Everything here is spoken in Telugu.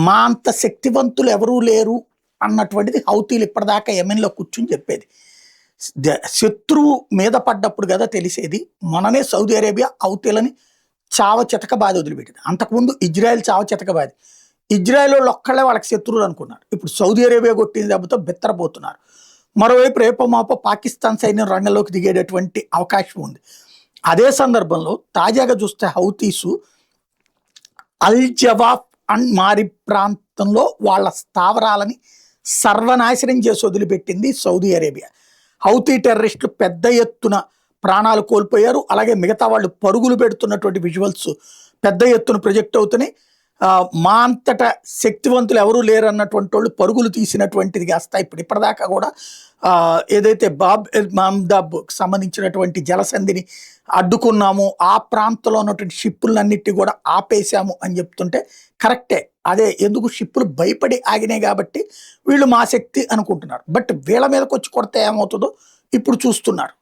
మా అంత శక్తివంతులు ఎవరూ లేరు అన్నటువంటిది హౌతీలు ఇప్పటిదాకా యెమెన్లో కూర్చుని చెప్పేది. శత్రువు మీద పడ్డప్పుడు కదా తెలిసేది. మొన్ననే సౌదీ అరేబియా హౌతీలని చావ చితకబాది వదిలిపెట్టింది. అంతకుముందు ఇజ్రాయెల్ చావ చితకబాది. ఇజ్రాయెల్ వాళ్ళు ఒక్కళ్ళే వాళ్ళకి శత్రువులు అనుకున్నారు. ఇప్పుడు సౌదీ అరేబియా కొట్టిన దెబ్బతో బెత్తరపోతున్నారు. మరోవైపు రేపో మాపో పాకిస్తాన్ సైన్యం రంగంలోకి దిగేటటువంటి అవకాశం ఉంది. అదే సందర్భంలో తాజాగా చూస్తే హౌతీసు అల్ జవాఫ్ అండ్ మారి ప్రాంతంలో వాళ్ళ స్థావరాలని సర్వనాశనం చేసి వదిలిపెట్టింది సౌదీ అరేబియా. హౌతీ టెర్రరిస్టులు పెద్ద ఎత్తున ప్రాణాలు కోల్పోయారు. అలాగే మిగతా వాళ్ళు పరుగులు పెడుతున్నటువంటి విజువల్స్ పెద్ద ఎత్తున ప్రొజెక్ట్ అవుతున్నాయి. మా అంతటా శక్తివంతులు ఎవరూ లేరు అన్నటువంటి వాళ్ళు పరుగులు తీసినటువంటిది కాస్త ఇప్పుడు ఇప్పటిదాకా కూడా ఏదైతే బాబ్ ఎల్ మామ్దాబ్ సంబంధించినటువంటి జలసంధిని అడ్డుకున్నాము, ఆ ప్రాంతంలో ఉన్నటువంటి షిప్పులన్నిటి కూడా ఆపేశాము అని చెప్తుంటే కరెక్టే. అదే ఎందుకు షిప్పులు భయపడి ఆగినాయి కాబట్టి వీళ్ళు మా శక్తి అనుకుంటున్నారు. బట్ వీళ్ళ మీదకి వచ్చి కొడితే ఏమవుతుందో ఇప్పుడు చూస్తున్నారు.